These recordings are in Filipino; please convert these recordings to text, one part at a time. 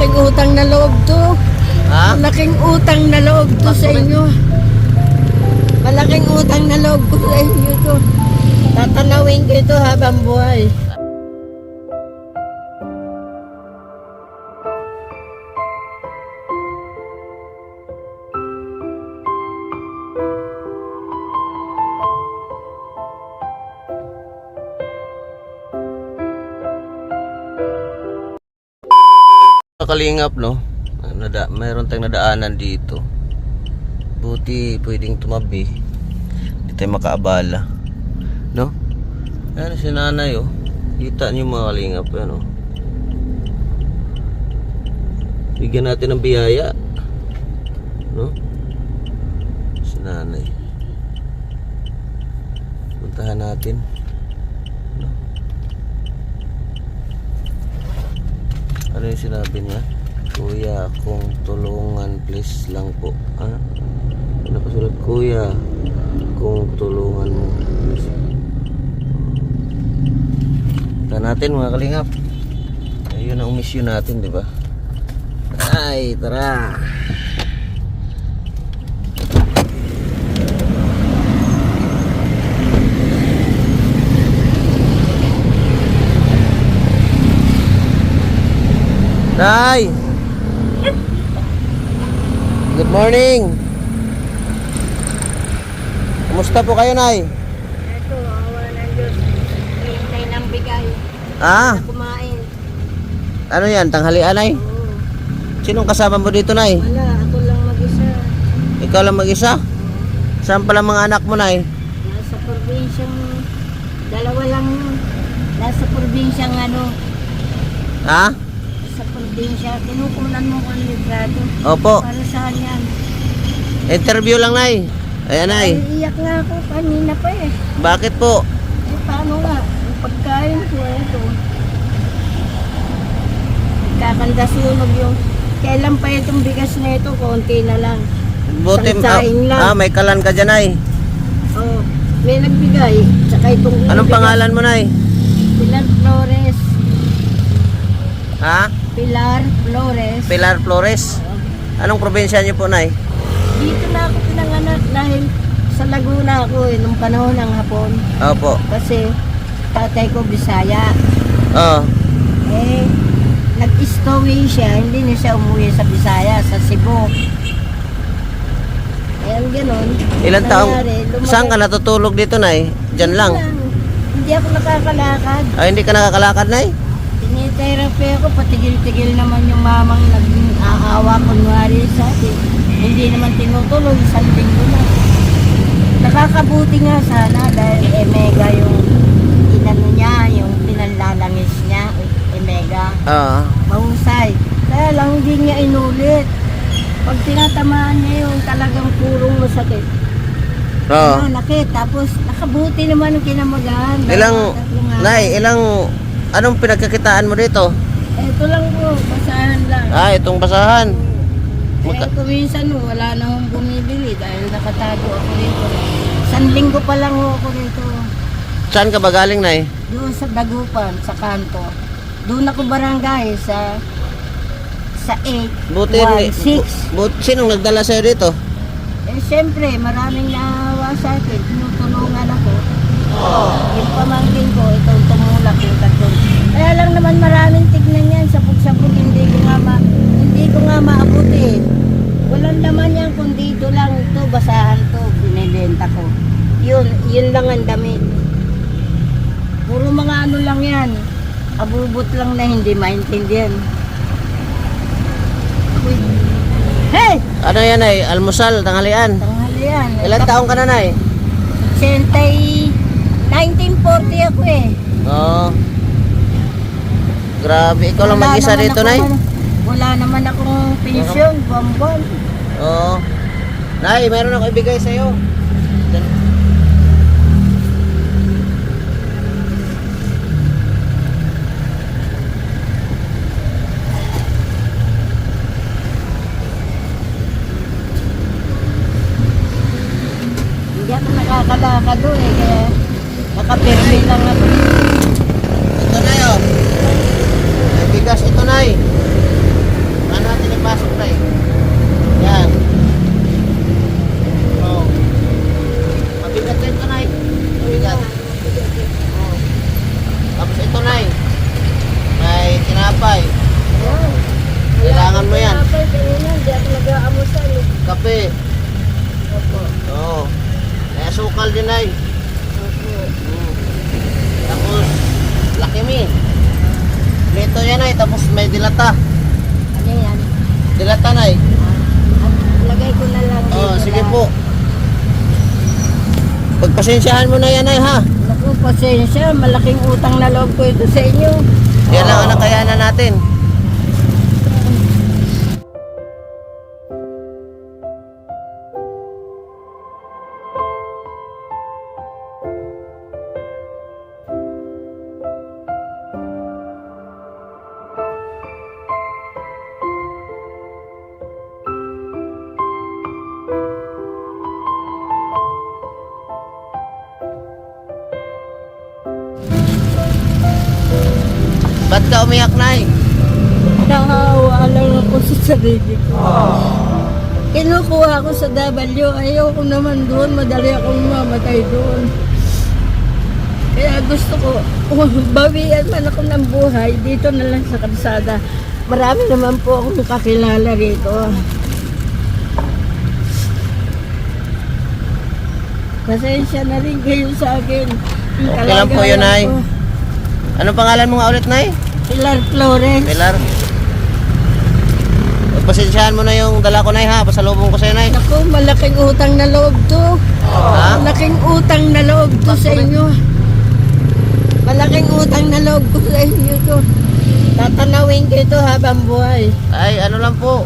Malaking utang na loob to. Ha? Malaking utang na loob to sa inyo. Malaking utang na loob ko sa inyo to. Tatanawin ko ito habang buhay. Kalingap, no? Mayroon tayong nadaanan dito. Buti pwedeng tumabi. Hindi tayo makaabala, no? Ayan si nanay, oh. Kita niyo mga kalingap, ano? Bigyan natin ng biyaya, no? Si nanay. Puntahan natin, no? Ano yung sinabi niya? Kuya, kung tulungan please lang po. Nakasulat, kuya, kung tulungan mo please. Punta natin mga kalingap. Ayun ang mission natin, di ba? Ay, tara. Nay! Good morning! Kumusta po kayo, Nay? Ito, awa ng Diyos. Hintay ng bigay. Ah, Kumain. ano yan? Tanghalian, Nay? Oo. Sinong kasama mo dito, Nay? Wala, ako lang mag-isa. Ikaw lang mag-isa? Saan pala mga anak mo, Nay? Nasa probinsyang, dalawa lang yun. Nasa probinsyang ano, Ha? sa probinsya, kinukunan mo kung librado. Opo. Para saan yan? Interview lang, Nay. Ayan, Nay. Ay, iyak nga ako kanina pa eh. Bakit po? Eh, paano nga? Ang pagkain ko, ito. Kakandasunog yung, kailan pa itong bigas na ito, konti na lang. Buti, Sansain lang. may kalan ka dyan, Nay. Oh, may nagbigay, tsaka itong Anong bigas. pangalan mo, Nay? Pilar Flores. Ha? Pilar Flores. Pilar Flores. Anong probinsya niyo po, Nay? Dito na ako pinanganak dahil sa Laguna ako eh, nung panahon ng hapon. Opo. Kasi tatay ko Bisaya. Oo. Eh, nag-stowaway siya, hindi na siya umuwi sa Bisaya, sa Cebu. Ayan, ganun. Ilan taong? Nangyari, Saan ka natutulog dito, Nay? Diyan lang. Hindi ako nakakalakad. Ay, hindi ka nakakalakad, Nay? Tinitherapy ako, patigil-tigil naman yung mamang nag-aawa kunwari sa akin. Hindi naman tinutulog, isang linggo na. Nakakabuti nga sana dahil Emega yung inano niya, yung pinanlalangis niya, Emega. Oo. Mahusay. Kaya lang hindi niya inulit. Pag tinatamaan niya yung talagang purong masakit. Oo. Nakit, tapos nakabuti naman yung kinamagaan. Ilang, Nay, anong pinagkakitaan mo dito? Ito lang po, basahan lang. Ah, itong basahan. Eh, kuminsan wala na akong bumibili dahil nakatago ako dito. Isang linggo pa lang ako dito. Saan ka ba galing, Nay? Doon sa Dagupan, sa kanto. Doon ako barangay sa 816. Sinong nagdala sa'yo dito? Eh, siyempre, maraming naawa sa akin. Tinutulungan ako. Yung pamangkin ko, itong tumulak yung tatlong. Kaya lang naman maraming tignan yan. Sapog-sapog, hindi ko nga maabuti. Walang laman yan, kundi ito lang. Ito, basahan to. Binibenta ko. Yun lang ang damit. Puro mga ano lang yan. Abubot lang na hindi maintindihan. Hey! Ano yan, Nay? Almusal, tanghalian. Tanghalian. Ilan taong ka na, Nay? 1940 ako eh. Oo. Grabe, ikaw lang mag-isa dito, Nay? Wala naman akong pensyon, buwan-buwan. Oo. Nay, meron ako ibigay sa'yo. Hindi ako nakakalakad doon eh, kaya nakapirmi lang ako. Ito na yun. May bigas ito, Nay. asukal din ay. Tapos, laki mi. Lito yan ay, tapos may dilata. Ano yan? Dilata na ay. Lagay ko na lang. Oh, dito sige lang. po. Pagpasensyahan mo na yan ay ha. Naku, pasensya. Malaking utang na loob ko ito sa inyo. Yan lang ang nakayanan natin. Ba't ka umiyak na eh? Nakahawa lang ako sa sarili ko. Kinukuha ko sa W. Ayaw ko naman doon. Madali akong mamatay doon. Kaya gusto ko, bawian man ako ng buhay, dito na lang sa kalsada. Marami naman po akong kakilala rito. Pasensya na rin kayo sa akin. Yung Okay lang po yun, kalagayan Nay. ko. Anong pangalan mo nga ulit, Nay? Pilar Flores. Pilar? Pasensyahan mo na yung dala ko, Nay, ha? Pasalubong ko sa'yo, Nay. Naku, malaking utang na loob to. Ha? Malaking utang na loob to sa inyo. Malaking utang na loob ko sa inyo to. Tatanawin ko ito habang buhay. Ay, ano lang po.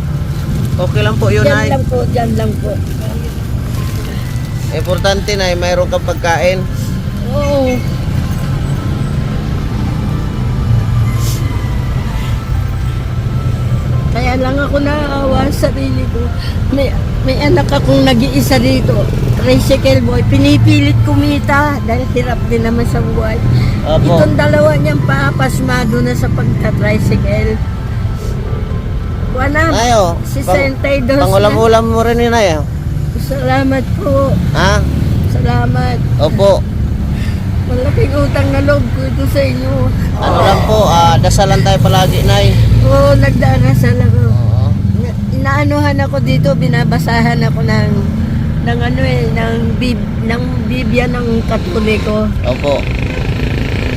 Okay lang po yun, Diyan Nay. lang po, diyan lang po. Importante, Nay, mayroon kang pagkain. Oo. Kaya lang ako naawa sa sarili ko. May anak akong nag-iisa dito. Tricycle boy. Pinipilit kumita dahil hirap din naman sa buhay. Opo. Itong dalawa niyang papasmado na sa pagka-tricycle. Wala. Nay, oh. Si Sentay dos. Pangulam-ulam mo rin yun, Nay, ah. Salamat po. Ha? Salamat. Opo. Malaking utang na loob ko ito sa inyo. Ano lang po, dasalan tayo palagi, Nay. Oo, nagdarasal ako. Oo. Inaanuhan ako dito, binabasahan ako ng ng Biblia ng Katoliko. Opo.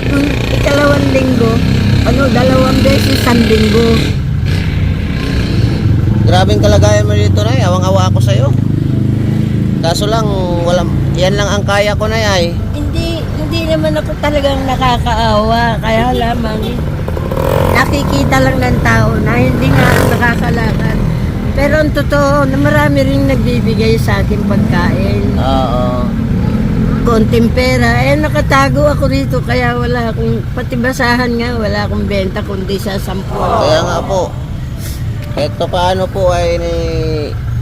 Nung ikalawang linggo, 2 beses ang linggo. Grabing kalagayan mo dito, Nay. Awang-awa ako sa'yo. Kaso lang, yan lang ang kaya ko, Nay, ay. Hindi naman ako talagang nakakaawa. Kaya lamang, nakikita lang ng tao na hindi nga nakakalakad. Pero ang totoo, na marami rin nagbibigay sa akin pagkain. Oo. Konting pera. Eh, nakatago ako rito. Kaya wala akong, pati basahan nga, wala akong benta kundi sa 10. Kaya nga po. Kahit pa paano po ay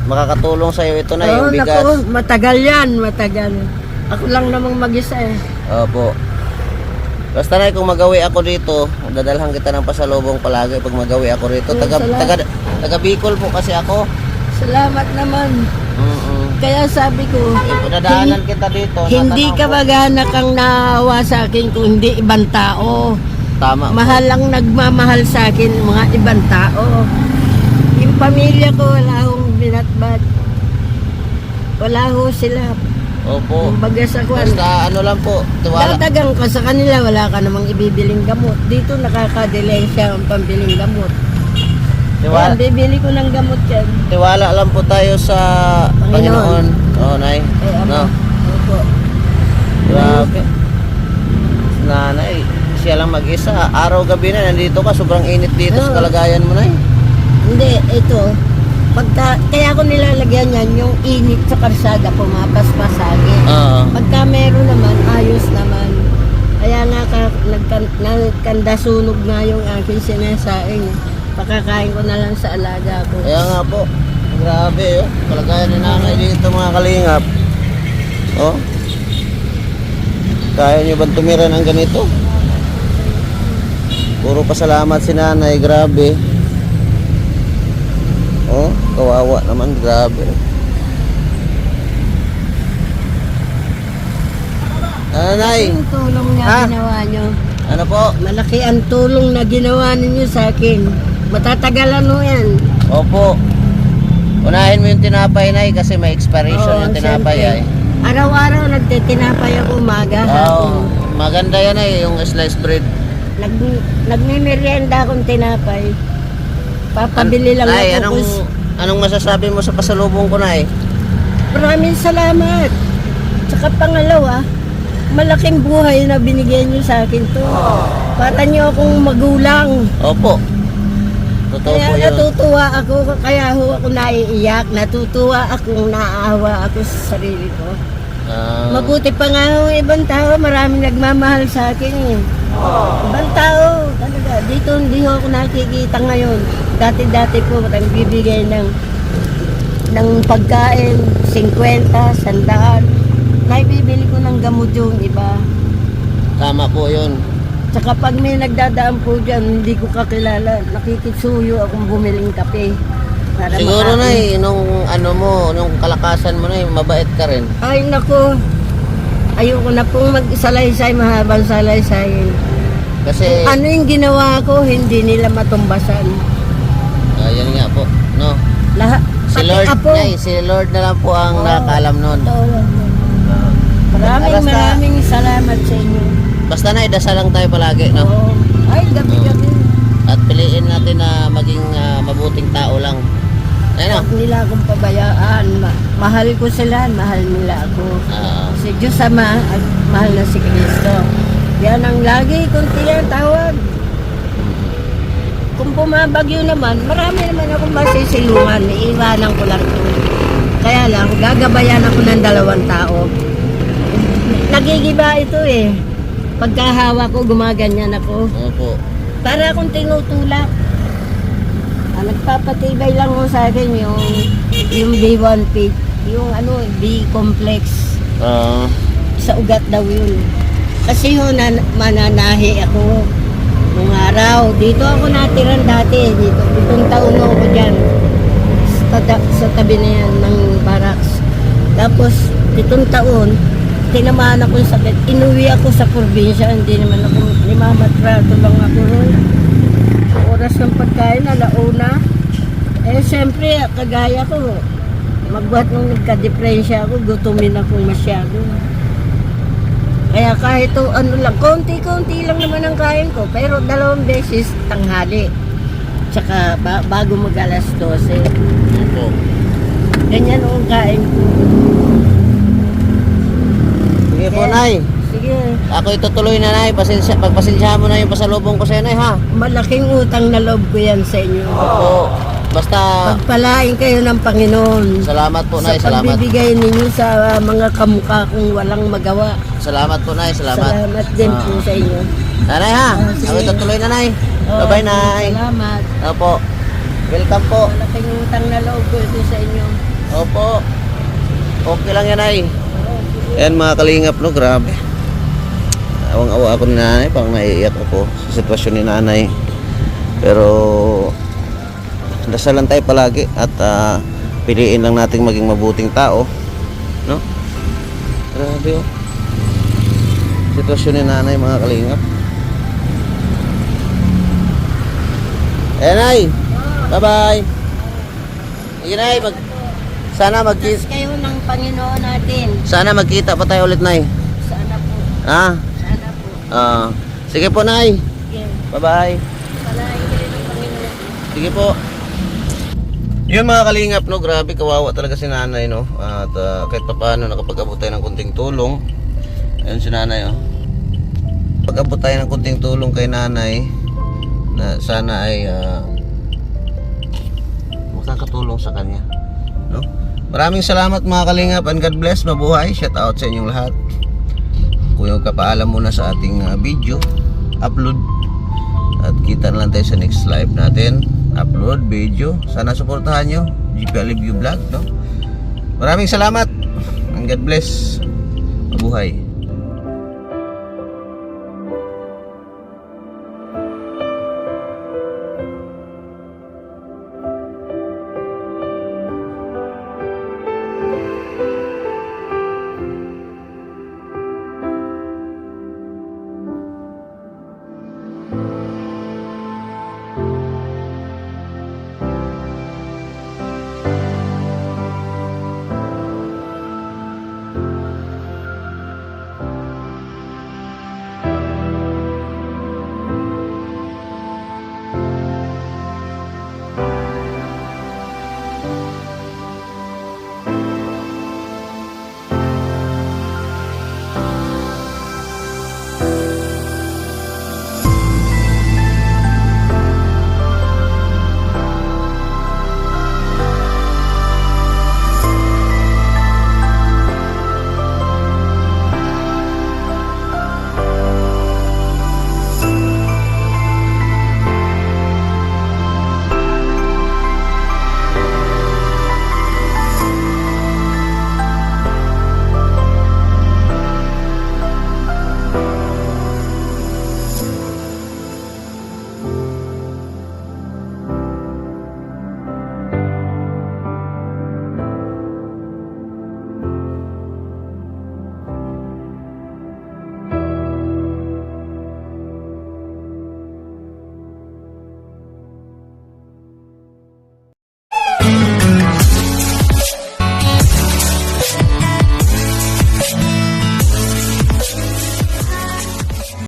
makakatulong sa'yo ito na yung bigas. Naku, matagal yan, matagal. Ako lang namang mag-isa eh. Opo. Basta na kung magawi ako dito, dadalhan kita ng pasalubong palagi pag magawi ako rito. Oh, Taga Bicol po kasi ako. Salamat naman. Kaya sabi ko, Nadaanan kita dito. hindi natanaw ka ko. mag-anak ang naawa sa akin kung hindi ibang tao. Tama po. Mahal ang nagmamahal sa akin, mga ibang tao. Yung pamilya ko, wala akong binatbat. Wala ho sila. Opo. Kumbaga sa kwan. Basta ano lang po, tiwala. Dadagang ka sa kanila, wala ka namang ibibiling gamot. Dito nakakadelay siya ang pambiling gamot. Kaya Tiwala, bibili ko ng gamot yan. tiwala lang po tayo sa Panginoon. Panginoon. Oo, Nay. Eh, No? Opo. Grabe. Nanay, siya lang mag-isa. Araw-gabi na, nandito ka. Sobrang init dito sa Oo. kalagayan mo, Nay. Hindi, ito. Kaya ko nilalagyan yan, yung init sa karsada, pumapaspasagin. Oo. Pagka meron naman, ayos naman. Kaya nga, nagkandasunog nga yung aking sinasaing. Pakakain ko na lang sa alaga ko. Kaya nga po. Grabe, oh. Kalagayan ni nanay dito, mga kalingap. Oh. Kaya nyo ba tumira ng ganito? Puro pasalamat si nanay, grabe. Oh, kawawa naman, grabe. Nay, Yung tulong na Ha? ginawa nyo. ano po? Malaki ang tulong na ginawa ninyo sa akin. Matatagalan mo yan. Opo. Unahin mo yung tinapay, Nay, kasi may expiration Oo, yung tinapay siyempre. ay. Araw-araw nagtitinapay ako umaga. Oo, maganda yan eh, yung sliced bread. Nagmimerienda akong tinapay. Papabili lang Nay, ako. anong masasabi mo sa pasalubong ko, Nay? Maraming salamat. Tsaka pangalawa, malaking buhay na binigyan niyo sa akin to. Para niyo akong magulang. Opo. Totoo Kaya po yun. natutuwa ako, kaya ho ako naiiyak. Natutuwa akong naaawa ako sa sarili ko. Mabuti pa nga ho, ibang tao, maraming nagmamahal sa akin eh. Ibang tao, talaga. Dito hindi ho ako nakikita ngayon. Dati-dati po, nagbibigay ng pagkain, 50, 100. Naibibili ko ng gamot yung iba. Tama po yun. Tsaka pag may nagdadaan po dyan, hindi ko kakilala. Nakikitsuyo akong bumiling kape. Para Siguro, makain. Nay, nung kalakasan mo, Nay, mabait ka rin. Ay nako, ayoko na pong mag-salaysay, mahabang salaysayin. Kasi, Ano yung ginawa ko, hindi nila matumbasan. yan nga po, no? Lahat, Si pati Lord, apo. Nay, si Lord na lang po ang Oo. nakakalam nun. Maraming Basta- maraming salamat sa inyo. Basta, Nay, dasal lang tayo palagi, no? Oo. Ay, gabi-gabi. At piliin natin na maging mabuting tao lang. Ayun, no? Huwag nila akong pabayaan. Mahal ko sila, mahal nila ako. Si Diyos Ama at mahal na si Kristo. Yan ang lagi kong tinatawag. Kung bumabagyo naman, marami naman akong masisilungan. Iiwanan ko lang ito. Kaya lang, gagabayan ako ng 2 tao. Nagigiba ito eh. Pagkahawa ko, gumaganyan ako. Opo. Para akong tinutulak. Nagpapatibay lang mo sa akin yung B1 pit. Yung B-complex. Sa ugat daw yun. Kasi mananahi ako nung araw. Dito ako natiran dati. Dito, 7 taon ako dyan. Sa tabi na yan ng barracks. Tapos, 7 taon, tinamaan ako yung sakit. Inuwi ako sa probinsya. Hindi naman ako, nimamatrato lang ako ron. Oras ng pagkain, alauna. Siyempre, kagaya ko, magbuhat nung nagka-depresya ako, gutumin ako masyado. Kaya kahit lang, konti-konti lang naman ang kain ko. Pero 2 beses tanghali. Tsaka bago mag alas 12. Opo. Ganyan ang kain ko. Sige po, Nay. Sige. Ako itutuloy na, Nay. Pagpasensyahan mo na yung pasalubong ko sa'yo, Nay, ha? Malaking utang na loob ko yan sa inyo. Opo. Basta, Pagpalain kayo ng Panginoon. salamat po, Nay. Sa Salamat. pagbibigay ninyo sa mga kamukha kong walang magawa. Salamat po, Nay. Salamat. Salamat din po sa inyo. Nanay, ha? Sige. Ako itutuloy na, Nay. Oh, Bye-bye, Nay. Salamat. Opo. Welcome po. Malaking utang na loob ko ito sa inyo. Opo. Okay lang yan, Nay. Ayan mga kalingap, no? Grabe. Awang-awa ako ni nanay. Parang naiiyak ako sa sitwasyon ni nanay. Pero dasalan tayo palagi at piliin lang natin maging mabuting tao, no? Grabe, oh. Sitwasyon ni nanay, mga kalingap. Ayan, Nay. Bye-bye. Sige, Nay. Sana magkita. Bless kayo ng Panginoon natin. Sana magkita pa tayo ulit, Nay. Sana po. Ha? Sana po. Sige po, Nay. Sige. Bye-bye. Palain kayo ng Panginoon. Sige po. Yun mga kalingap, no? Grabe, kawawa talaga si nanay, no? At kahit papaano nakapag-abot tayo ng kunting tulong. Ayun si nanay, oh. Pag-abot tayo ng kunting tulong kay nanay na sana ay makakatulong sa kanya, no? Maraming salamat mga kalingap and God bless. Mabuhay. Shout out sa inyong lahat. Kung yung kapaalam muna sa ating video upload at kita na lang tayo sa next live natin, upload video. Sana suportahan nyo GP Alivio Vlog, no? Maraming salamat and God bless. Mabuhay.